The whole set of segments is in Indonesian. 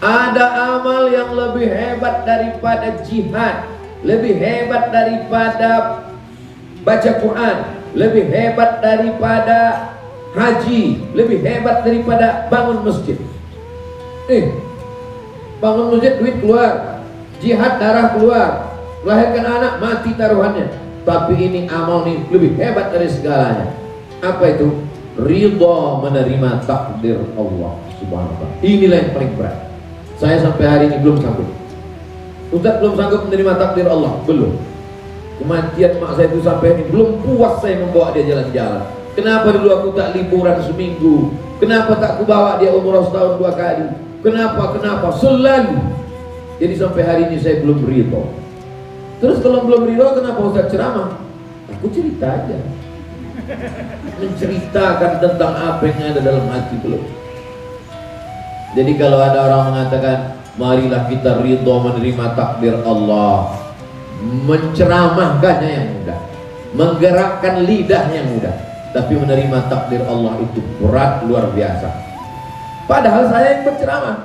Ada amal yang lebih hebat daripada jihad, lebih hebat daripada baca Quran, lebih hebat daripada haji, lebih hebat daripada bangun masjid. Bangun masjid duit keluar, jihad darah keluar, melahirkan anak mati taruhannya. Tapi ini amal nih lebih hebat dari segalanya. Apa itu? Ridha menerima takdir Allah Subhanahu wa ta'ala. Inilah yang paling berat. Saya sampai hari ini belum sanggup. Ustaz belum sanggup menerima takdir Allah, belum. Kematian mak saya itu sampai ini belum puas saya membawa dia jalan-jalan. Kenapa dulu aku tak liburan seminggu? Kenapa tak aku bawa dia umrah setahun 2 kali? Kenapa selalu. Jadi sampai hari ini saya belum ridho. Terus kalau belum ridho, kenapa Ustaz ceramah? Aku cerita aja, menceritakan tentang apa yang ada dalam hati belum. Jadi kalau ada orang mengatakan marilah kita ridho menerima takdir Allah, menceramahkannya yang mudah, menggerakkan lidah yang mudah, tapi menerima takdir Allah itu berat luar biasa. Padahal saya yang berceramah.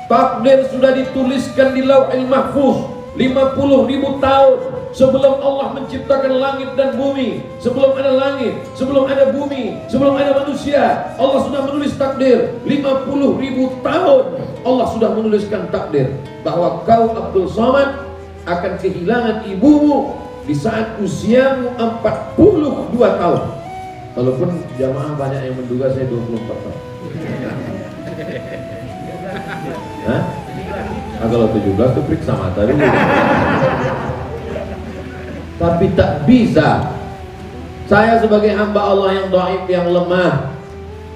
Takdir sudah dituliskan di Lauhil Mahfuz 50.000 tahun sebelum Allah menciptakan langit dan bumi. Sebelum ada langit, sebelum ada bumi, sebelum ada manusia, Allah sudah menulis takdir. 50.000 tahun Allah sudah menuliskan takdir bahwa kau Abdul Somad akan kehilangan ibumu di saat usiamu 42 tahun. Walaupun jamaah banyak yang menduga saya 24 tahun. Hah? Nah, kalau 17 itu periksa mata dulu. Tapi tak bisa. Saya sebagai hamba Allah yang dhaif, yang lemah,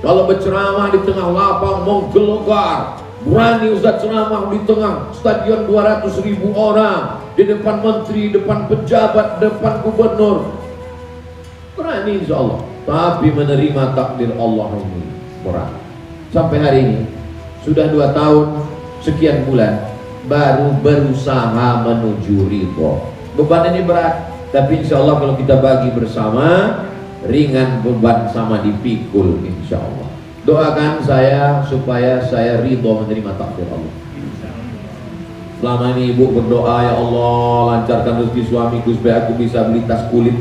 kalau berceramah di tengah lapang menggelegar, berani Ustaz ceramah di tengah stadion 200.000 orang, di depan menteri, depan pejabat, depan gubernur, berani insya Allah. Tapi menerima takdir Allah ini berat. Sampai hari ini sudah 2 tahun sekian bulan baru berusaha menuju ridho. Beban ini berat, tapi insya Allah kalau kita bagi bersama, ringan beban sama dipikul insya Allah. Doakan saya supaya saya ridho menerima takdir Allah. Selama ini ibu berdoa, ya Allah lancarkan rezeki suamiku supaya aku bisa beli tas kulit,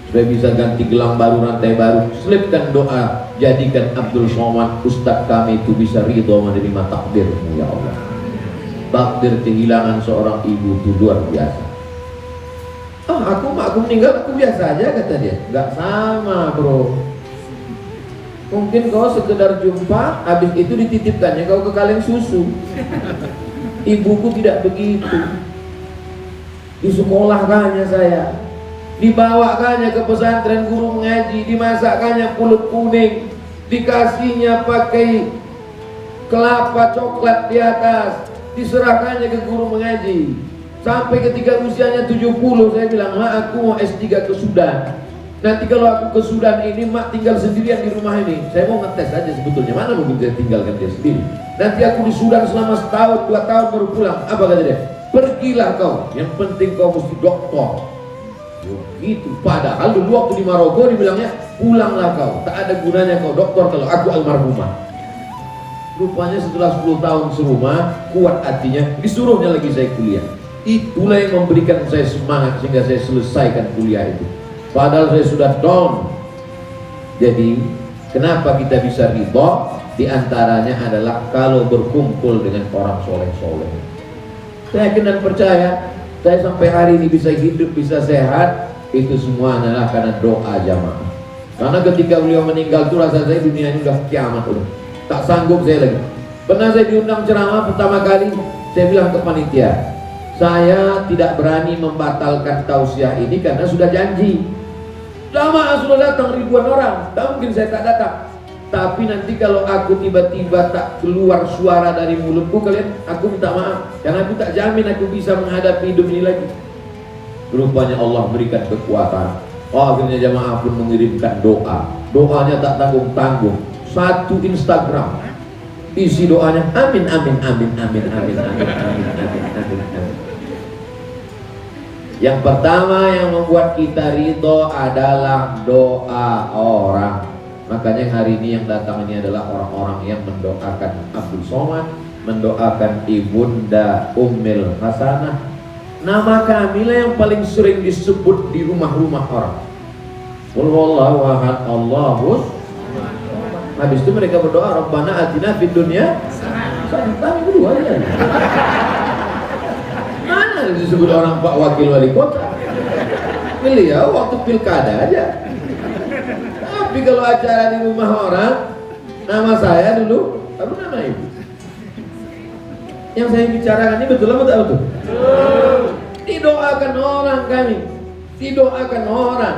supaya bisa ganti gelang baru, rantai baru. Selipkan doa, jadikan Abdul Somad Ustadz kami itu bisa ridho menerima takdirmu ya Allah. Takdir kehilangan seorang ibu itu luar biasa. Aku meninggal aku biasa aja kata dia. Gak sama bro. Mungkin kau sekedar jumpa, habis itu dititipkannya kau ke kaleng susu. Ibuku tidak begitu. Disekolahkannya saya, dibawakannya ke pesantren guru mengaji, dimasakkannya pulut kuning, dikasihnya pakai kelapa coklat di atas, diserahkannya ke guru mengaji. Sampai ketika usianya 70 saya bilang, mak aku mau S3 ke Sudan. Nanti kalau aku ke Sudan ini mak tinggal sendirian di rumah ini. Saya mau ngetes aja sebetulnya mana mungkin saya tinggalkan dia sendiri. Nanti aku di Sudan selama setahun 2 tahun baru pulang. Apa kata dia? Pergilah kau, yang penting kau mesti doktor. Begitu. Padahal dulu waktu di Maroko dibilangnya pulanglah kau, tak ada gunanya kau doktor kalau aku almarhumah. Rupanya setelah 10 tahun serumah, kuat hatinya, disuruhnya lagi saya kuliah. Itulah yang memberikan saya semangat sehingga saya selesaikan kuliah itu. Padahal saya sudah down. Jadi kenapa kita bisa ridho? Di antaranya adalah kalau berkumpul dengan orang soleh-soleh. Saya yakin dan percaya, saya sampai hari ini bisa hidup, bisa sehat, itu semua adalah karena doa jamaah. Karena ketika beliau meninggal itu rasa saya dunia ini udah kiamat udah. Tak sanggup saya lagi. Pernah saya diundang ceramah pertama kali, saya bilang ke panitia, saya tidak berani membatalkan tausiah ini karena sudah janji. Jamaah sudah datang ribuan orang, tak mungkin saya tak datang. Tapi nanti kalau aku tiba-tiba tak keluar suara dari mulutku kalian, aku minta maaf, karena aku tak jamin aku bisa menghadapi hidup ini lagi. Rupanya Allah berikan kekuatan. Akhirnya jamaah pun mengirimkan doa. Doanya tak tanggung-tanggung. 1 Instagram isi doanya amin amin amin amin amin amin amin amin amin amin. Yang pertama yang membuat kita ridho adalah doa orang. Makanya hari ini yang datang ini adalah orang-orang yang mendoakan Abdul Somad, mendoakan Ibunda Ummil Hasanah. Nama kami lah yang paling sering disebut di rumah-rumah orang. Qul huwallahu ahad, Allahus. Habis itu mereka berdoa, Rabbana atina fid dunya hasanah. Kami berdua ya. Mana disebut orang Pak Wakil Wali Kota? Beliau waktu pilkada aja. Tapi kalau acara di rumah orang, nama saya dulu, baru nama ibu. Yang saya bicarakan ini betul apa tak betul? Didoakan orang kami, didoakan orang.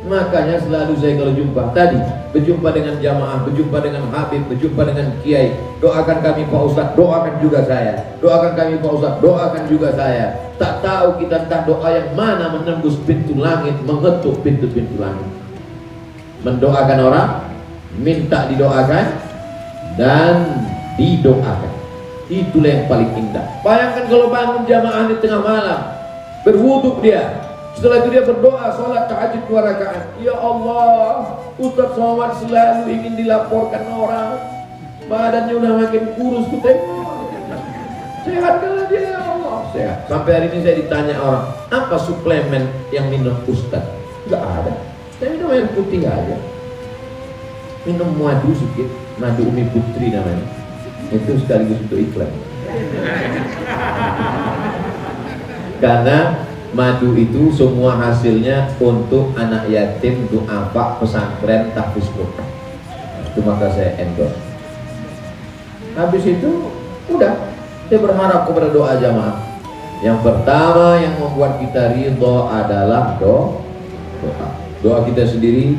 Makanya selalu saya kalau jumpa tadi, berjumpa dengan jamaah, berjumpa dengan Habib, berjumpa dengan Kiai, doakan kami Pak Ustadz, doakan juga saya. Doakan kami Pak Ustadz, doakan juga saya. Tak tahu kita entah doa yang mana menembus pintu langit, mengetuk pintu-pintu langit. Mendoakan orang, minta didoakan, dan didoakan. Itulah yang paling indah. Bayangkan kalau bangun jamaah di tengah malam, berwuduk dia. Setelah itu dia berdoa, sholat tahajud 2 rakaat. Ya Allah, Ustaz Somad selalu ingin dilaporkan orang, badannya udah makin kurus, ku tengok. Sehatkanlah dia ya Allah. Sehat. Sampai hari ini saya ditanya orang, apa suplemen yang minum Ustaz? Enggak ada. Saya minum air putih aja. Minum madu sedikit, madu Umi Putri namanya. Itu sekaligus untuk iklan. Karena madu itu semua hasilnya untuk anak yatim, duafa, pesantren, tahfiz Quran. Itu maka saya endorse. Habis itu udah, saya berharap kepada doa jamaah. Yang pertama yang membuat kita ridho adalah doa. Doa kita sendiri,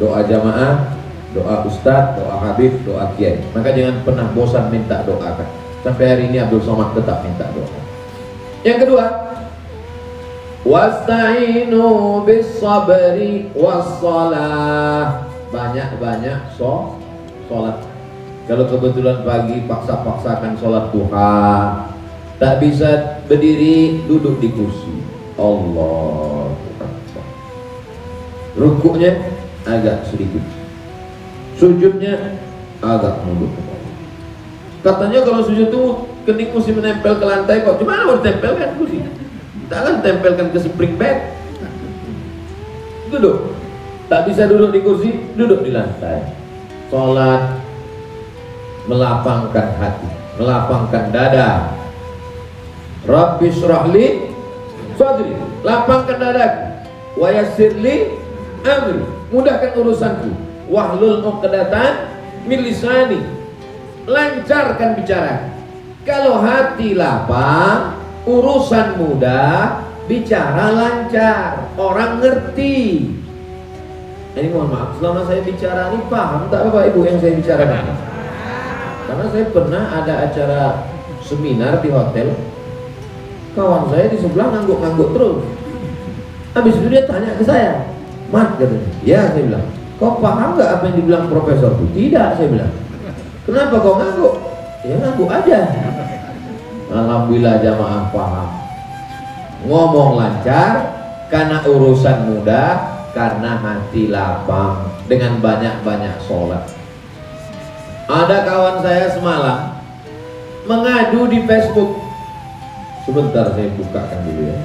doa jamaah, doa ustadz, doa habib, doa kiai. Maka jangan pernah bosan minta doakan. Sampai hari ini Abdul Somad tetap minta doa. Yang kedua, wasta'inu bis sabri wassalah. Banyak-banyak sholat. Kalau kebetulan pagi paksa-paksakan sholat duha, tak bisa berdiri, duduk di kursi. Allah. Rukuknya agak sedikit, sujudnya agak mundur. Katanya kalau sujud itu kening mesti menempel ke lantai kok. Gimana mau ditempelkan kursi? Takkan tempelkan ke spring bed. Duduk. Tak bisa duduk di kursi, duduk di lantai. Sholat melapangkan hati, melapangkan dada. Rabbi syrahli sadri, lapangkan dadaku. Wa yassirli amri, mudahkan urusanku. Wahlul 'uqdatan min lisani, lancarkan bicara. Kalau hati lapang, urusan mudah, bicara lancar, orang ngerti. Ini mohon maaf, selama saya bicara ini paham tak Bapak Ibu yang saya bicarakan? Karena saya pernah ada acara seminar di hotel, kawan saya di sebelah ngangguk-ngangguk terus. Habis itu dia tanya ke saya, Mat, katanya. Ya, saya bilang, kau paham gak apa yang dibilang profesor itu? Tidak, saya bilang. Kenapa kau ngangguk? Ya ngangguk aja. Alhamdulillah jamaah paham. Ngomong lancar karena urusan mudah, karena hati lapang dengan banyak-banyak sholat. Ada kawan saya semalam mengadu di Facebook. Sebentar saya bukakan dulu ya.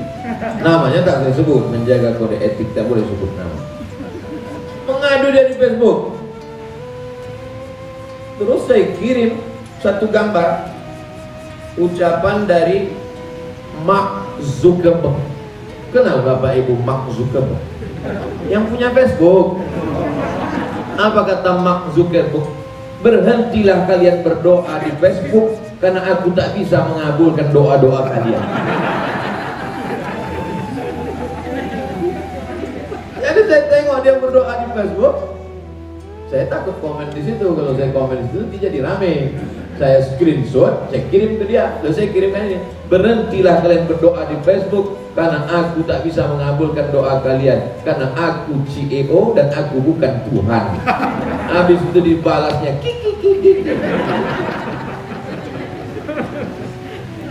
Namanya tak saya sebut, menjaga kode etik tak boleh sebut nama. Mengadu dia di Facebook. Terus saya kirim satu gambar ucapan dari Mark Zuckerberg. Kenal Bapak Ibu Mark Zuckerberg? Yang punya Facebook. Apa kata Mark Zuckerberg? Berhentilah kalian berdoa di Facebook, karena aku tak bisa mengabulkan doa-doa kalian. Jadi saya tengok dia berdoa di Facebook, saya takut komen di situ. Kalau saya komen di situ dia jadi rame. Saya screenshot, saya kirim ke dia. Lalu saya kirimkan ini, berhentilah kalian berdoa di Facebook, karena aku tak bisa mengabulkan doa kalian, karena aku CEO dan aku bukan Tuhan. Habis itu dibalasnya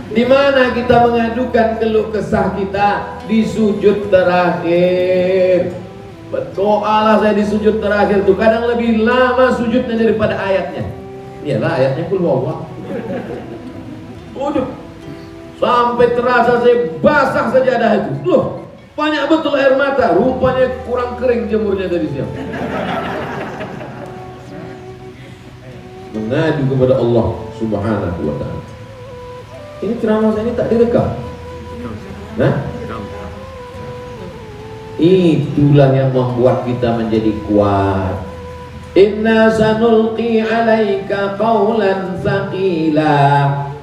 di mana kita mengadukan keluh kesah kita? Di sujud terakhir. Berdoalah saya di sujud terakhir tuh, kadang lebih lama sujudnya daripada ayatnya. Iyalah ayatnya kul huwallah. Sujud sampai terasa saya basah sajadah itu. Loh, banyak betul air mata. Rupanya kurang kering jemurnya tadi siang. Mengadu kepada Allah Subhanahu wa ta'ala. Ini ceramah saya ini tak direkam. Nah, itulah yang membuat kita menjadi kuat. Inna sanulqi alaika qawlan thaqila.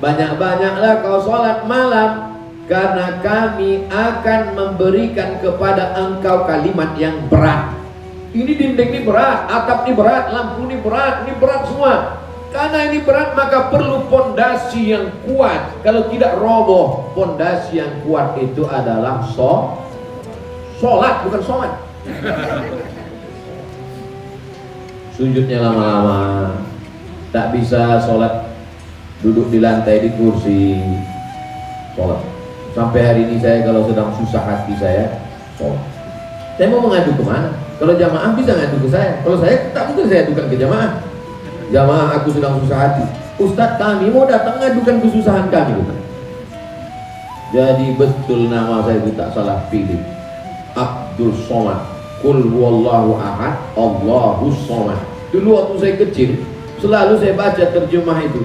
Banyak-banyaklah kau sholat malam, karena kami akan memberikan kepada engkau kalimat yang berat. Ini dinding ini berat, atap ini berat, lampu ini berat semua. Karena ini berat maka perlu pondasi yang kuat. Kalau tidak roboh, pondasi yang kuat itu adalah sholat, bukan sholat. Sujudnya lama-lama, tak bisa sholat duduk di lantai di kursi, sholat. Sampai hari ini saya kalau sedang susah hati saya sholat. Saya mau mengadu kemana? Kalau jamaah bisa ngadu ke saya. Kalau saya tak mungkin saya adukan ke jamaah. Jamaah aku sedang susah hati. Ustadz kami mau datang ngadukan kesusahan kami. Jadi betul nama saya itu tak salah pilih. Abdul Somad. Qul huwallahu ahad, Allahus somad. Dulu waktu saya kecil, selalu saya baca terjemah itu.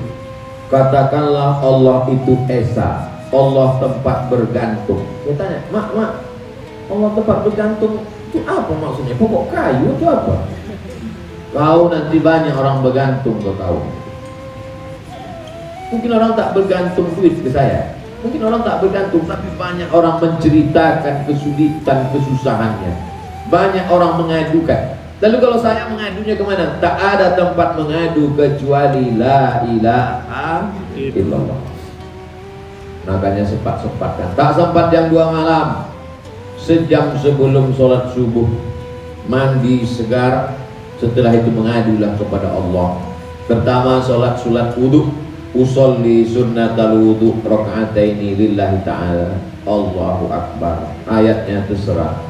Katakanlah Allah itu esa, Allah tempat bergantung. Saya tanya, mak, Allah tempat bergantung itu apa maksudnya? Pokok kayu itu apa? Kau nanti banyak orang bergantung ke kau. Mungkin orang tak bergantung duit ke saya, mungkin orang tak bergantung, tapi banyak orang menceritakan kesulitan, kesusahannya. Banyak orang mengadukan. Lalu kalau saya mengadunya kemana? Tak ada tempat mengadu kecuali la ilaha illallah. Makanya sempat-sempatkan. Tak sempat jam 2 malam, sejam sebelum sholat subuh, mandi segar. Setelah itu mengadulah kepada Allah. Pertama sholat wudu, usolli sunnatal wudu rakaataini lillahi ta'ala, Allahu akbar. Ayatnya terserah.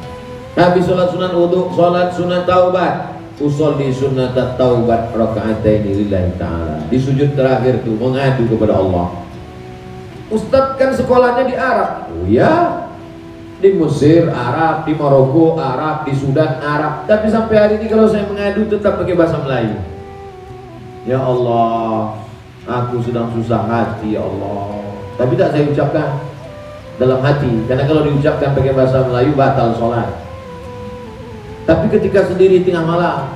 Habis sholat sunat wudu, sholat sunat taubat, usolli sunnatat taubat rakaataini lillahi ta'ala. Di sujud terakhir itu mengadu kepada Allah. Ustadz kan sekolahnya di Arab. Oh ya, di Mesir Arab, di Maroko Arab, di Sudan Arab. Tapi sampai hari ini kalau saya mengadu tetap pakai bahasa Melayu. Ya Allah, aku sedang susah hati ya Allah. Tapi tak saya ucapkan dalam hati, karena kalau diucapkan pakai bahasa Melayu batal sholat. Tapi ketika sendiri tengah malam,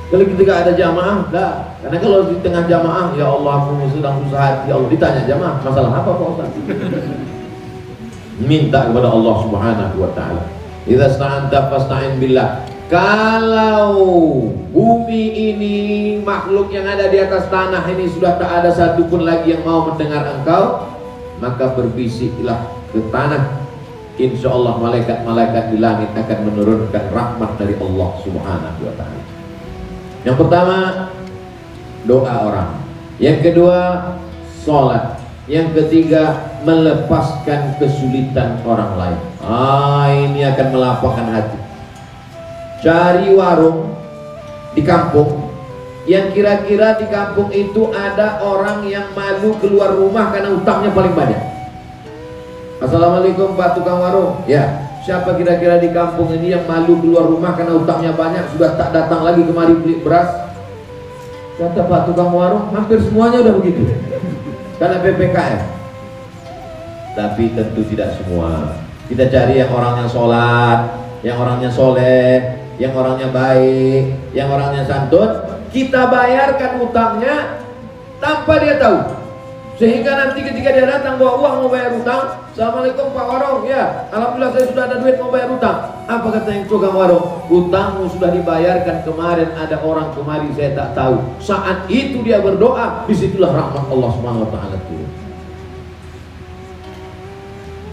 kalau ketika ada jamaah, dah. Karena kalau di tengah jamaah, ya Allah aku sedang susah hati, Allah ditanya jamaah, masalah apa Pak Ustaz? Minta kepada Allah Subhanahu wa ta'ala. Idza sta'anta fasta'in billah. Kalau bumi ini, makhluk yang ada di atas tanah ini sudah tak ada satupun lagi yang mau mendengar engkau, maka berbisiklah ke tanah. Insya Allah malaikat-malaikat di langit akan menurunkan rahmat dari Allah Subhanahu wa ta'ala. Yang pertama, doa orang. Yang kedua, sholat. Yang ketiga, melepaskan kesulitan orang lain. Ini akan melapangkan hati. Cari warung di kampung yang kira-kira di kampung itu ada orang yang malu keluar rumah karena utangnya paling banyak. Assalamualaikum Pak tukang warung. Ya, siapa kira-kira di kampung ini yang malu keluar rumah karena utangnya banyak, sudah tak datang lagi kemari beli beras? Kata Pak tukang warung, hampir semuanya udah begitu, karena PPKM. Tapi tentu tidak semua. Kita cari yang orangnya sholat, yang orangnya soleh, yang orangnya baik, yang orangnya santun. Kita bayarkan utangnya tanpa dia tahu. Sehingga nanti ketika dia datang bawa uang mau bayar utang, Assalamualaikum Pak Warung, ya alhamdulillah saya sudah ada duit mau bayar utang. Apa kata yang tukang warung? Utangmu sudah dibayarkan kemarin, ada orang kemari saya tak tahu. Saat itu dia berdoa, disitulah rahmat Allah Subhanahu wa ta'ala turun.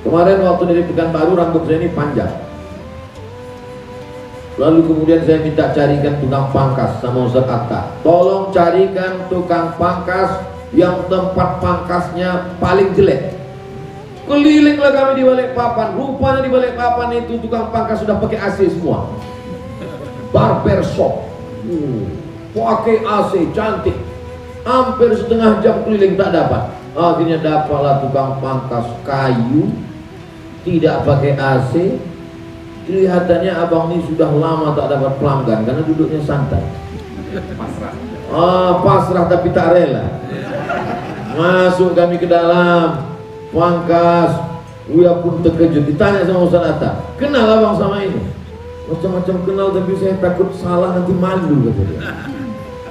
Kemarin waktu dari Pekanbaru rambut saya ini panjang. Lalu kemudian saya minta carikan tukang pangkas sama Ustaz Atta. Tolong carikan tukang pangkas yang tempat pangkasnya paling jelek. Kelilinglah kami di Balikpapan. Rupanya di Balikpapan itu tukang pangkas sudah pakai AC semua. barbershop, pakai AC cantik, hampir setengah jam keliling tak dapat. Akhirnya dapatlah tukang pangkas kayu, tidak pakai AC. Kelihatannya abang ini sudah lama tak dapat pelanggan karena duduknya santai. Pasrah tapi tak rela. Masuk kami ke dalam, pangkas. Uya pun terkejut, ditanya sama Ustaz Atta, kenal abang sama ini? Macam-macam kenal, tapi saya takut salah nanti malu, kata dia.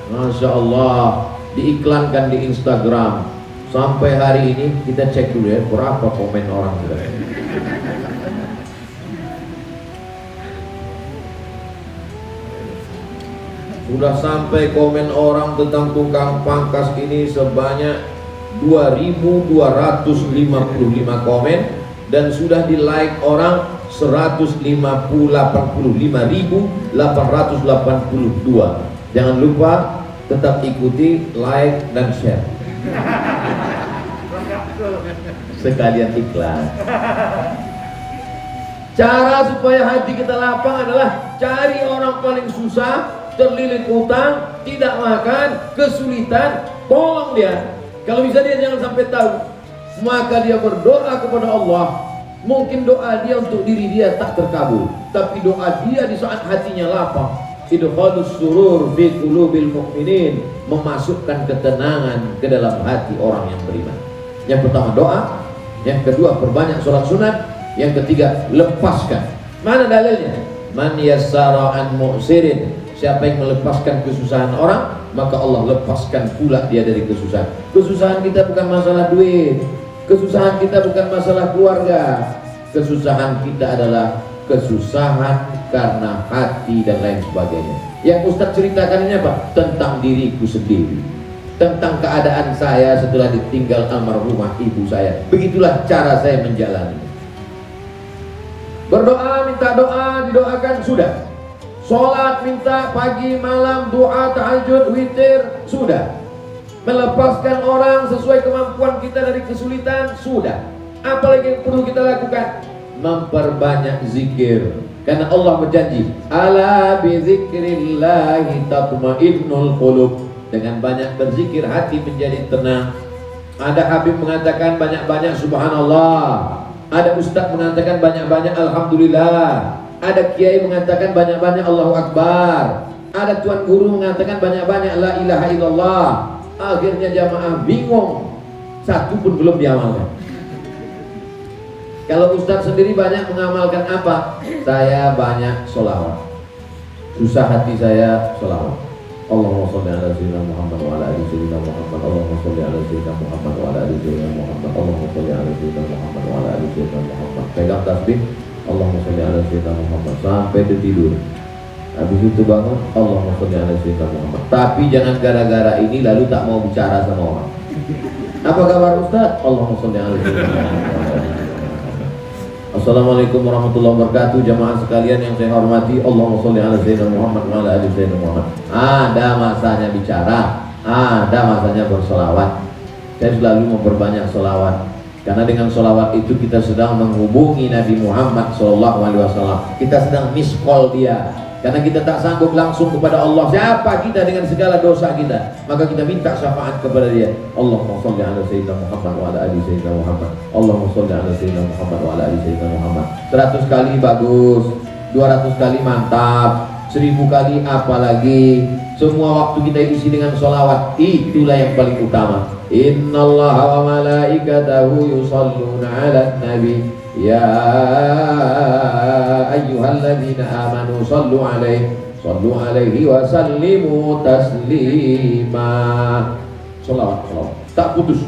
Masya Allah, diiklankan di Instagram. Sampai hari ini kita cek dulu ya, berapa komen orang kita. Sudah sampai komen orang tentang tukang pangkas ini sebanyak 2.255 komen, dan sudah di like orang 185.882. Jangan lupa tetap ikuti, like dan share. Sekalian iklan. Cara supaya hati kita lapang adalah cari orang paling susah, terlilit utang, tidak makan, kesulitan, tolong dia. Kalau bisa dia jangan sampai tahu. Maka dia berdoa kepada Allah. Mungkin doa dia untuk diri dia tak terkabul, tapi doa dia di saat hatinya lapang. Idkhalus surur fi qulubil mu'minin, memasukkan ketenangan ke dalam hati orang yang beriman. Yang pertama doa, yang kedua perbanyak sholat sunat, yang ketiga lepaskan. Mana dalilnya? Man yassara an mu'sirin, siapa yang melepaskan kesusahan orang, maka Allah lepaskan pula dia dari kesusahan. Kesusahan kita bukan masalah duit, kesusahan kita bukan masalah keluarga, kesusahan kita adalah kesusahan karena hati dan lain sebagainya. Yang Ustaz ceritakan ini apa? Tentang diriku sendiri, tentang keadaan saya setelah ditinggal almarhumah ibu saya. Begitulah cara saya menjalani. Berdoa, minta doa, didoakan, sudah. Sholat, minta pagi, malam, doa, tahajud, witir, sudah. Melepaskan orang sesuai kemampuan kita dari kesulitan, sudah. Apalagi yang perlu kita lakukan? Memperbanyak zikir. Karena Allah berjanji, ala bi zikrillahi tatma'innul qulub. Dengan banyak berzikir hati menjadi tenang. Ada Habib mengatakan banyak-banyak subhanallah. Ada Ustaz mengatakan banyak-banyak alhamdulillah. Ada kiai mengatakan banyak-banyak Allahu Akbar. Ada tuan guru mengatakan banyak-banyak la ilaha illallah. Akhirnya jamaah bingung, satu pun belum diamalkan. Kalau Ustaz sendiri banyak mengamalkan apa? Saya banyak sholawat. Susah hati saya sholawat. Allahumma sholli ala sayyidina Muhammad wa ala ali sayyidina Muhammad. Allahumma sholli ala sayyidina Muhammad wa ala ali sayyidina Muhammad. Allahumma sholli ala sayyidina Muhammad wa ala ali sayyidina Muhammad. Pegang tasbih, Allahumma sholli ala sayyidina Muhammad sampai tidur. Habis itu bangun, Allahumma sholli ala sayyidina Muhammad. Tapi jangan gara-gara ini lalu tak mau bicara sama orang. Apa kabar Ustaz? Allahumma sholli ala sayyidina Muhammad. Assalamualaikum warahmatullahi wabarakatuh. Jamaah sekalian yang saya hormati, Allahumma sholli ala sayyidina Muhammad wa ala ali sayyidina Muhammad. Ada masanya bicara, ada masanya bersolawat. Saya selalu memperbanyak solawat, karena dengan solawat itu kita sedang menghubungi Nabi Muhammad SAW. Kita sedang miss call dia, karena kita tak sanggup langsung kepada Allah. Siapa kita dengan segala dosa kita? Maka kita minta syafaat kepada dia. Allahumma sholli ala sayyidina Muhammad wa ala ali sayyidina Muhammad. Allahumma sholli ala sayyidina Muhammad wa ala ali sayyidina Muhammad. 100 kali bagus, 200 kali mantap, 1000 kali apalagi. Semua waktu kita isi dengan sholawat, itulah yang paling utama. Innallaha wa malaikatahu yusholluna ala nabi. Ya ayyuhalladzina amanu sallu alaihi wa sallimu taslima. Sholawat, sholawat, tak putus.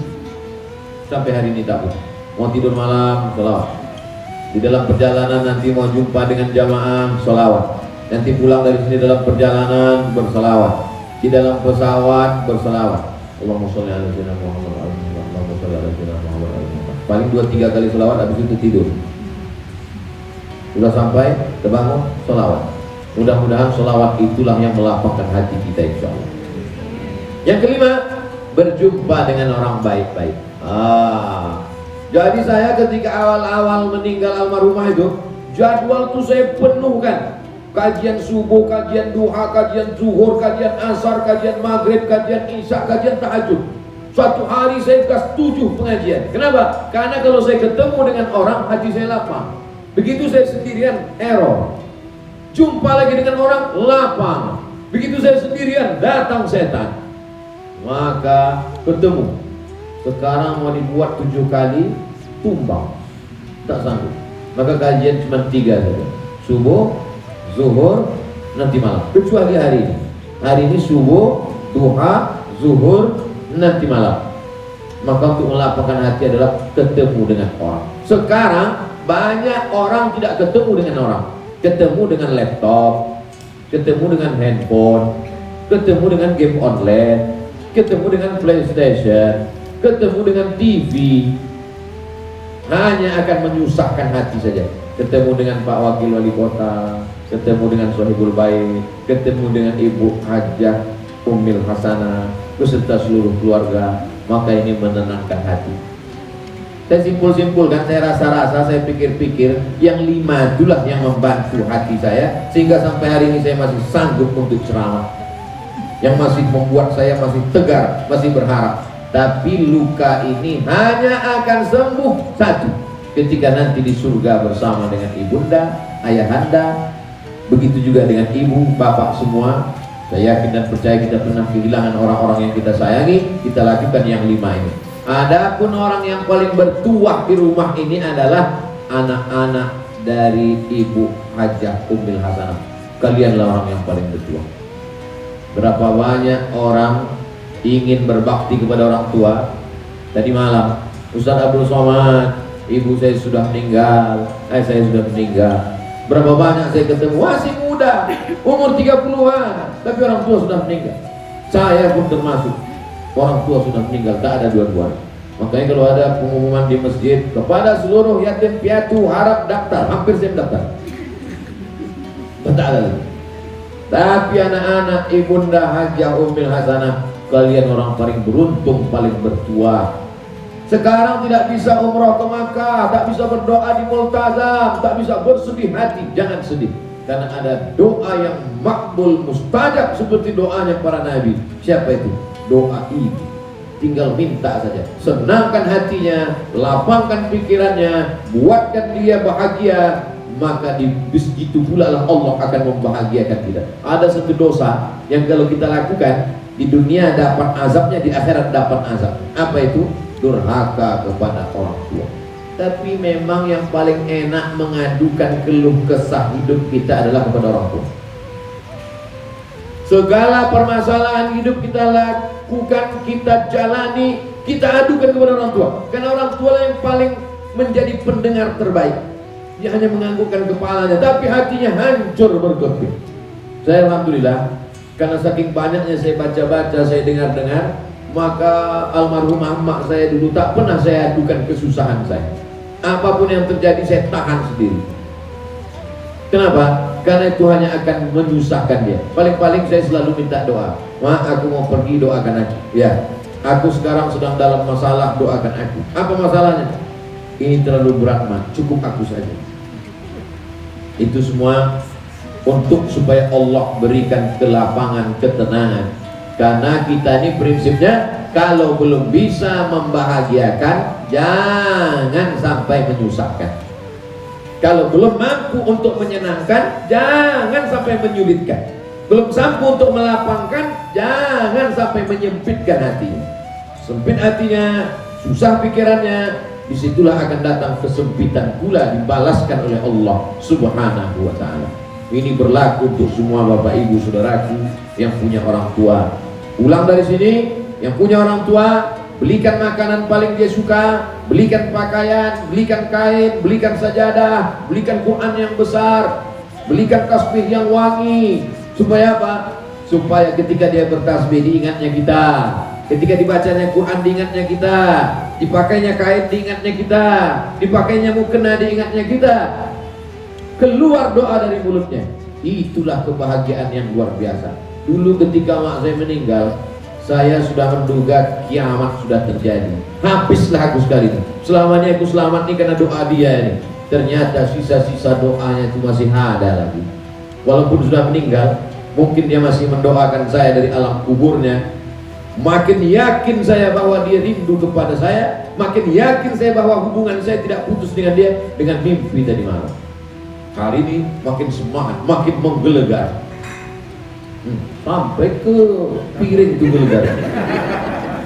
Sampai hari ini tak putus. Mau tidur malam, sholawat. Di dalam perjalanan nanti mau jumpa dengan jamaah, sholawat. Nanti pulang dari sini dalam perjalanan, bersolawat. Di dalam pesawat, bersolawat. Allahumma sholli ala sayyidina Muhammad. Allahumma sholli ala sayyidina Muhammad. Paling 2-3 kali sholawat, habis itu tidur. Sudah sampai, terbangun, sholawat. Mudah-mudahan sholawat itulah yang melapangkan hati kita, insya Allah. Yang kelima, berjumpa dengan orang baik-baik. Jadi saya ketika awal-awal meninggal almarhumah itu, jadwal itu saya penuhkan. kajian subuh, kajian duha, kajian zuhur, kajian asar, kajian maghrib, kajian isya, kajian tahajud. Suatu hari saya kasih 7 pengajian. Kenapa? Karena kalau saya ketemu dengan orang, hati saya lapang. Begitu saya sendirian, error. Jumpa lagi dengan orang, lapang. Begitu saya sendirian, datang setan. Maka ketemu. Sekarang mau dibuat 7 kali, tumbang. Tak sanggup. Maka kajian cuma 3 saja. Subuh, zuhur, nanti malam. Kecuali hari ini. Hari ini subuh, duha, zuhur, nanti malam. Maka untuk melapangkan hati adalah ketemu dengan orang. Sekarang banyak orang tidak ketemu dengan orang. Ketemu dengan laptop, ketemu dengan handphone, ketemu dengan game online, ketemu dengan PlayStation, ketemu dengan TV. Hanya akan menyusahkan hati saja. Ketemu dengan Pak Wakil Wali Kota, ketemu dengan Sohibul Baik, ketemu dengan Ibu Hajah Ummil Hasanah beserta seluruh keluarga, maka ini menenangkan hati. Saya simpul-simpulkan, saya rasa-rasa, saya pikir-pikir, yang 5 itulah yang membantu hati saya sehingga sampai hari ini saya masih sanggup untuk ceramah, yang masih membuat saya masih tegar, masih berharap. Tapi luka ini hanya akan sembuh satu, ketika nanti di surga bersama dengan ibunda, ayahanda, begitu juga dengan ibu, bapak semua. Saya yakin dan percaya kita pernah kehilangan orang-orang yang kita sayangi. Kita lakukan yang 5 ini. Adapun orang yang paling bertuah di rumah ini adalah anak-anak dari Ibu Hajah Ummil Hasanah. Kalianlah orang yang paling bertuah. Berapa banyak orang ingin berbakti kepada orang tua. Tadi malam Ustaz Abdul Somad, ibu saya sudah meninggal, saya sudah meninggal. Berapa banyak saya ketemu, masih muda, umur 30-an, tapi orang tua sudah meninggal. Saya pun termasuk, orang tua sudah meninggal, tak ada dua-duanya. Makanya kalau ada pengumuman di masjid, kepada seluruh yatim piatu harap daftar, hampir saya daftar. Tak ada lagi. Tapi anak-anak ibunda Hajah Ummil Hasanah, kalian orang paling beruntung, paling bertuah. Sekarang tidak bisa umrah ke Makkah, tak bisa berdoa di Multazam, tak bisa bersedih hati. Jangan sedih, karena ada doa yang makbul, mustajab seperti doanya para nabi. Siapa itu? Doa ini. Tinggal minta saja, senangkan hatinya, lapangkan pikirannya, buatkan dia bahagia, maka di begitu pula lah Allah akan membahagiakan kita. Ada satu dosa yang kalau kita lakukan di dunia dapat azabnya, di akhirat dapat azab. Apa itu? Durhaka kepada orang tua. Tapi memang yang paling enak mengadukan keluh kesah hidup kita adalah kepada orang tua. Segala permasalahan hidup kita lakukan, kita jalani, kita adukan kepada orang tua. Karena orang tua yang paling menjadi pendengar terbaik. Dia hanya menganggukkan kepalanya, tapi hatinya hancur berkeping. Saya alhamdulillah, karena saking banyaknya saya baca-baca, saya dengar-dengar, maka almarhumah emak saya dulu tak pernah saya adukan kesusahan saya. Apapun yang terjadi saya tahan sendiri. Kenapa? Karena itu hanya akan menyusahkan dia. Paling-paling saya selalu minta doa. Ma, aku mau pergi, doakan aku. Ya, aku sekarang sedang dalam masalah, doakan aku. Apa masalahnya? Ini terlalu berat, Ma, cukup aku saja. Itu semua untuk supaya Allah berikan kelapangan, ketenangan. Karena kita ini prinsipnya, kalau belum bisa membahagiakan, jangan sampai menyusahkan. Kalau belum mampu untuk menyenangkan, jangan sampai menyulitkan. Belum mampu untuk melapangkan, jangan sampai menyempitkan hatinya. Sempit hatinya, susah pikirannya, disitulah akan datang kesempitan pula, dibalaskan oleh Allah Subhanahu wa ta'ala. Ini berlaku untuk semua bapak ibu saudaraku yang punya orang tua. Pulang dari sini, yang punya orang tua, belikan makanan paling dia suka, belikan pakaian, belikan kain, belikan sajadah, belikan Quran yang besar, belikan tasbih yang wangi. Supaya apa? Supaya ketika dia bertasbih diingatnya kita, ketika dibacanya Quran diingatnya kita, dipakainya kain diingatnya kita, dipakainya mukena diingatnya kita. Keluar doa dari mulutnya, itulah kebahagiaan yang luar biasa. Dulu ketika mak saya meninggal, saya sudah menduga kiamat sudah terjadi. Habislah aku sekali ini. Selamanya aku selamat nih karena doa dia ini. Ternyata sisa-sisa doanya itu masih ada lagi. walaupun sudah meninggal, mungkin dia masih mendoakan saya dari alam kuburnya. Makin yakin saya bahwa dia rindu kepada saya, makin yakin saya bahwa hubungan saya tidak putus dengan dia dengan mimpi tadi malam. Hari ini makin semangat, makin menggelegar, sampai ke piring itu gelegar.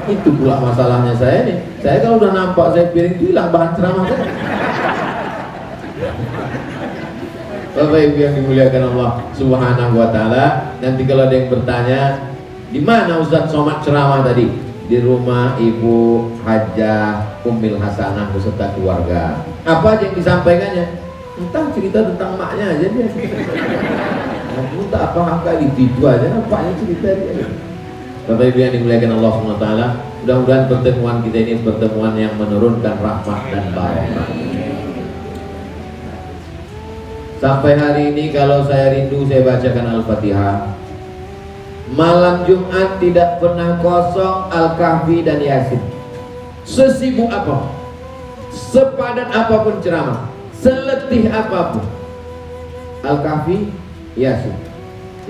Itu pula masalahnya saya nih. Saya kalau udah nampak saya piring itu hilang bahan ceramah saya. Bapak Ibu yang dimuliakan Allah Subhanahu wa taala, nanti kalau ada yang bertanya, di mana Ustadz Somad ceramah tadi? Di rumah Ibu Hajah Ummil Hasanah beserta keluarga. Apa aja yang disampaikannya? Entah cerita tentang maknya aja dia. Entah apa kali itu aja nampaknya cerita dia. Bapak Ibu yang dimuliakan Allah Subhanahu wa taala, mudah-mudahan pertemuan kita ini pertemuan yang menurunkan rahmat dan barokah. Sampai hari ini kalau saya rindu saya bacakan Al-Fatihah. Malam Jumat tidak pernah kosong Al-Kahfi dan Yasin. Sesibuk apa, sepadat apapun ceramah, seletih apapun, Al-Kahfi, Yasin.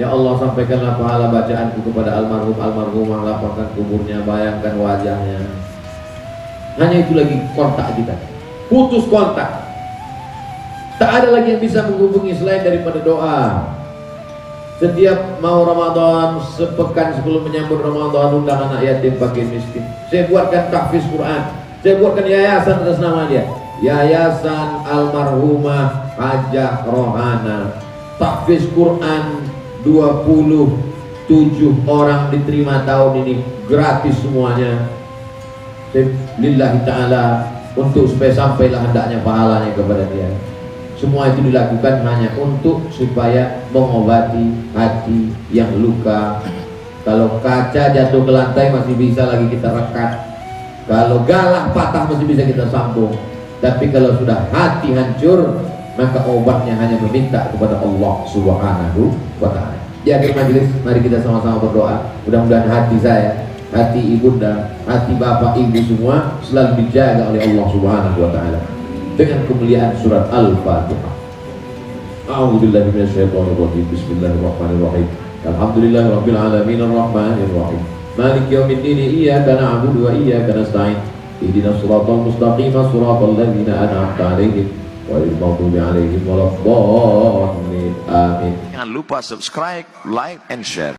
Ya Allah, sampaikanlah pahala bacaanku kepada almarhum almarhumah, lapangkan kuburnya, bayangkan wajahnya. Hanya itu lagi kontak kita, putus kontak. Tak ada lagi yang bisa menghubungi selain daripada doa. Setiap mau Ramadan, sepekan sebelum menyambut Ramadan, undang anak yatim fakir miskin. Saya buatkan tahfiz Quran, saya buatkan yayasan atas nama dia, Yayasan Almarhumah Hajah Rohana. Tahfiz Quran 27 orang diterima tahun ini gratis semuanya. Lillahi ta'ala, untuk supaya sampailah hendaknya pahalanya kepada dia. Semua itu dilakukan hanya untuk supaya mengobati hati yang luka. Kalau kaca jatuh ke lantai masih bisa lagi kita rekat, kalau galak patah masih bisa kita sambung. Tapi kalau sudah hati hancur, maka obatnya hanya meminta kepada Allah Subhanahu wa ta'ala. Di akhir majelis, mari kita sama-sama berdoa. Mudah-mudahan hati saya, hati ibunda, hati bapak ibu semua selalu dijaga oleh Allah Subhanahu wa ta'ala dengan kemuliaan surat Al-Fatihah. A'udzubillahi minasyaitonirrajim. Bismillahirrahmanirrahim. Alhamdulillahirabbil alamin arrahmanir rahim. Maliki yaumiddin. Iyyaka na'budu wa iyyaka nasta'in. Ihdinas siratal mustaqim, siratal ladzina an'amta 'alaihim ghairil maghdubi 'alaihim waladdallin. Amin. Jangan lupa subscribe, like and share.